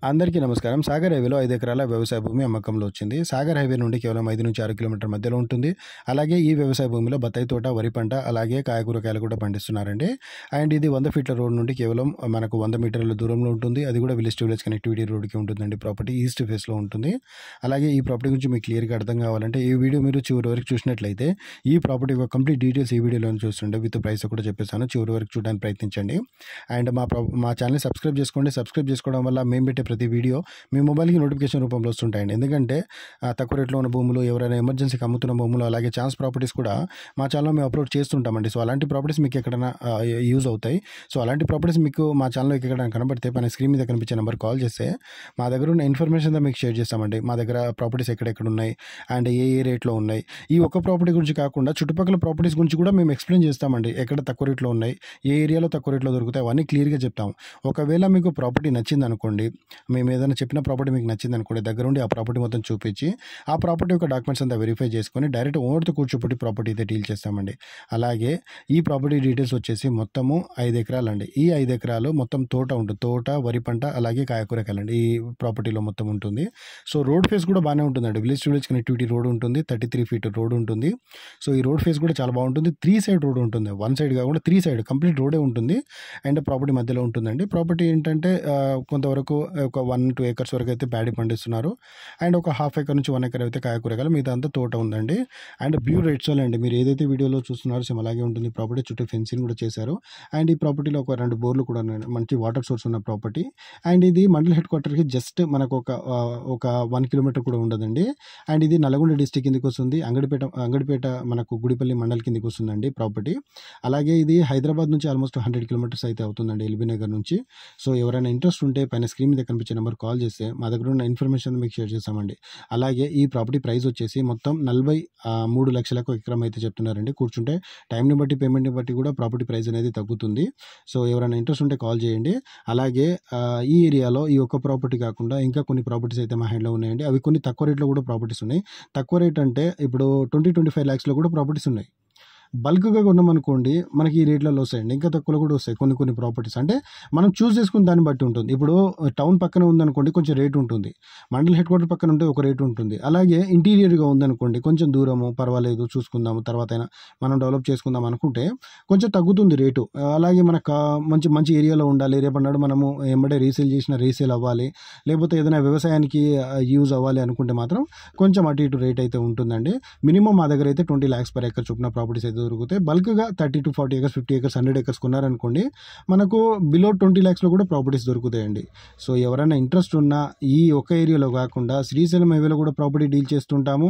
అందరికీ నమస్కారం. సాగర్ హైవేలో 5 ఎకరాల వ్యవసాయ భూమి అమ్మకంలో వచ్చింది. సాగర్ హైవే నుండి కేవలం 5-6 కిలోమీటర్ల మధ్యలో ఉంటుంది. అలాగే ఈ వ్యవసాయ భూమిలో బత్తాయి తోట, వరి పంట, అలాగే కాయగూరకాయలు కూడా పండిస్తున్నారండి. అండ్ ఇది 100 ఫీట్ల రోడ్ నుండి కేవలం మనకు 100 మీటర్ల దూరంలో ఉంటుంది. అది కూడా విలేజ్ టు విలేజ్ కనెక్టివిటీ రోడ్కి ఉంటుందండి. ప్రాపర్టీ ఈస్ట్ ఫేస్లో ఉంటుంది. అలాగే ఈ ప్రాపర్టీ గురించి మీకు క్లియర్గా అర్థం కావాలంటే ఈ వీడియో మీరు చివరి వరకు చూసినట్లయితే ఈ ప్రాపర్టీ యొక్క కంప్లీట్ డీటెయిల్స్ ఈ వీడియోలో చూస్తుండే విత్ ప్రైస్ కూడా చెప్పేసాను. చివరి వరకు చూడడానికి ప్రయత్నించండి. అండ్ మా ఛానల్ సబ్స్క్రైబ్ చేసుకోండి. సబ్స్క్రైబ్ చేసుకోవడం వల్ల మేము పెట్టే ప్రతి వీడియో మీ మొబైల్కి నోటిఫికేషన్ రూపంలో వస్తుంటాయండి. ఎందుకంటే తక్కువ రేట్లో ఉన్న భూములు, ఎవరైనా ఎమర్జెన్సీకి అమ్ముతున్న భూములు, అలాగే ఛాన్స్ ప్రాపర్టీస్ కూడా మా ఛానల్లో మేము అప్లోడ్ చేస్తుంటామండి. సో అలాంటి ప్రాపర్టీస్ మీకు ఎక్కడైనా యూజ్ అవుతాయి. సో అలాంటి ప్రాపర్టీస్ మీకు మా ఛానల్లో ఎక్కడైనా కనబడితే పైన స్క్రీన్ మీద కనిపించే నెంబర్ కాల్ చేస్తే మా దగ్గర ఉన్న ఇన్ఫర్మేషన్ మీకు షేర్ చేస్తామండి. మా దగ్గర ప్రాపర్టీస్ ఎక్కడెక్కడ ఉన్నాయి అండ్ ఏ రేట్లో ఉన్నాయి, ఈ ఒక్క ప్రాపర్టీ గురించి కాకుండా చుట్టుపక్కల ప్రాపర్టీస్ గురించి కూడా మేము ఎక్స్ప్లెయిన్ చేస్తామండి. ఎక్కడ తక్కువ రేట్లో ఉన్నాయి, ఏ ఏరియాలో తక్కువ రేట్లో దొరుకుతాయి, అవన్నీ క్లియర్గా చెప్తాం. ఒకవేళ మీకు ప్రాపర్టీ నచ్చింది అనుకోండి, మేము ఏదైనా చెప్పిన ప్రాపర్టీ మీకు నచ్చింది అనుకోండి, దగ్గరుండి ఆ ప్రాపర్టీ మొత్తం చూపించి ఆ ప్రాపర్టీ యొక్క డాక్యుమెంట్స్ అంతా వెరిఫై చేసుకొని డైరెక్ట్ ఓనర్తో కూర్చోబెట్టి ప్రాపర్టీ అయితే డీల్ చేస్తామండి. అలాగే ఈ ప్రాపర్టీ డీటెయిల్స్ వచ్చేసి మొత్తము 5 ఎకరాలు అండి. ఈ 5 ఎకరాలు మొత్తం తోట ఉంటుంది. తోట, వరి పంట, అలాగే కాయకూరకాయలండి ఈ ప్రాపర్టీలో మొత్తం ఉంటుంది. సో రోడ్ ఫేస్ కూడా బాగానే ఉంటుందండి. Village to village connectivity road ఉంటుంది. 33 ఫీట్ రోడ్ ఉంటుంది. సో ఈ రోడ్ ఫేస్ కూడా చాలా బాగుంటుంది. 3 సైడ్ రోడ్ ఉంటుంది. 1 సైడ్ కాకుండా 3 సైడ్ కంప్లీట్ రోడే ఉంటుంది. అండ్ ప్రాపర్టీ మధ్యలో ఉంటుందండి. ప్రాపర్టీ ఏంటంటే కొంతవరకు ఒక 1-2 ఏకర్స్ వరకు అయితే ప్యాడీ పండిస్తున్నారు. అండ్ ఒక 1/2 ఎకర్ నుంచి 1 ఎకర్ అయితే కాయకూరగాయలు, మిగతా అంతా తోట ఉందండి. అండ్ బ్యూ రేట్స్ అండి, మీరు ఏదైతే వీడియోలో చూస్తున్నారో సేమ్ అలాగే ఉంటుంది. ప్రాపర్టీ చుట్టూ ఫెన్సింగ్ కూడా చేశారు. అండ్ ఈ ప్రాపర్టీలో ఒక 2 బోర్లు కూడా ఉన్నాయి. మంచి వాటర్ సోర్స్ ఉన్న ప్రాపర్టీ. అండ్ ఇది మండల్ హెడ్ క్వార్టర్కి జస్ట్ మనకు ఒక 1 కిలోమీటర్ కూడా ఉండదండి. అండ్ ఇది నల్గొండ డిస్టిక్ కిందకి వస్తుంది. అంగడిపేట మనకు గుడిపల్లి మండల్ కిందకి వస్తుందండి ప్రాపర్టీ. అలాగే ఇది హైదరాబాద్ నుంచి ఆల్మోస్ట్ 100 కిలోమీటర్స్ అయితే అవుతుందండి, ఎల్బీ నగర్ నుంచి. సో ఎవరైనా ఇంట్రెస్ట్ ఉంటే పైన స్క్రీన్ మీద కనిపించే నెంబర్ కాల్ చేస్తే మా దగ్గర ఉన్న ఇన్ఫర్మేషన్ మీకు షేర్ చేస్తామండి. అలాగే ఈ ప్రాపర్టీ ప్రైస్ వచ్చేసి మొత్తం 43 లక్షలకు ఎకరం అయితే చెప్తున్నారండి. కూర్చుంటే టైంని బట్టి, పేమెంట్ని బట్టి కూడా ప్రాపర్టీ ప్రైస్ అనేది తగ్గుతుంది. సో ఎవరైనా ఇంట్రెస్ట్ ఉంటే కాల్ చేయండి. అలాగే ఈ ఏరియాలో ఈ ఒక్క ప్రాపర్టీ కాకుండా ఇంకా కొన్ని ప్రాపర్టీస్ అయితే మా హ్యాండ్లో ఉన్నాయండి. అవి కొన్ని తక్కువ రేట్లో కూడా ప్రాపర్టీస్ ఉన్నాయి. తక్కువ రేట్ అంటే ఇప్పుడు 20-25 lakhsలో కూడా ప్రాపర్టీస్ ఉన్నాయి. బల్క్గా కొన్నామనుకోండి మనకి ఈ రేట్లలో వస్తాయండి. ఇంకా తక్కువలో కూడా వస్తాయి కొన్ని ప్రాపర్టీస్. అంటే మనం చూస్ చేసుకుని దాన్ని బట్టి ఉంటుంది. ఇప్పుడు టౌన్ పక్కన ఉందనుకోండి కొంచెం రేట్ ఉంటుంది. మండల్ హెడ్ క్వార్టర్ పక్కన ఉంటే ఒక రేటు ఉంటుంది. అలాగే ఇంటీరియర్గా ఉందనుకోండి కొంచెం దూరము పర్వాలేదు, చూసుకుందాము, తర్వాత అయినా మనం డెవలప్ చేసుకుందాం అనుకుంటే కొంచెం తగ్గుతుంది రేటు. అలాగే మనకు మంచి ఏరియాలో ఉండాలి, రేపన్నాడు మనము ఎంబడే రీసేల్ చేసిన రీసేల్ అవ్వాలి, లేకపోతే ఏదైనా వ్యవసాయానికి యూజ్ అవ్వాలి అనుకుంటే మాత్రం కొంచెం అటు ఇటు రేట్ అయితే ఉంటుందండి. మినిమం మా దగ్గర అయితే 20 lakhs per acre చొప్పున ప్రాపర్టీస్ అయితే దొరుకుతాయి. బల్క్గా 30-40 acres, 50 acres, 100 acres కొన్నారనుకోండి మనకు బిలో 20 lakhsలో కూడా ప్రాపర్టీస్ దొరుకుతాయండి. సో ఎవరైనా ఇంట్రెస్ట్ ఉన్నా ఈ ఒక ఏరియాలో కాకుండా శ్రీశైలం హైవేలో కూడా ప్రాపర్టీ డీల్ చేస్తుంటాము,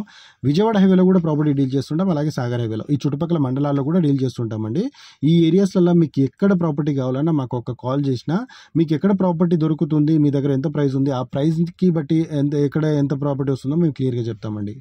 విజయవాడ హైవేలో కూడా ప్రాపర్టీ డీల్ చేస్తుంటాం, అలాగే సాగర్ హైవేలో ఈ చుట్టుపక్కల మండలాల్లో కూడా డీల్ చేస్తుంటామండి. ఈ ఏరియాస్లలో మీకు ఎక్కడ ప్రాపర్టీ కావాలన్నా మాకు ఒక కాల్ చేసినా, మీకు ఎక్కడ ప్రాపర్టీ దొరుకుతుంది, మీ దగ్గర ఎంత ప్రైస్ ఉంది, ఆ ప్రైస్కి బట్టి ఎంత ప్రాపర్టీ వస్తుందో మేము క్లియర్గా చెప్తామండి.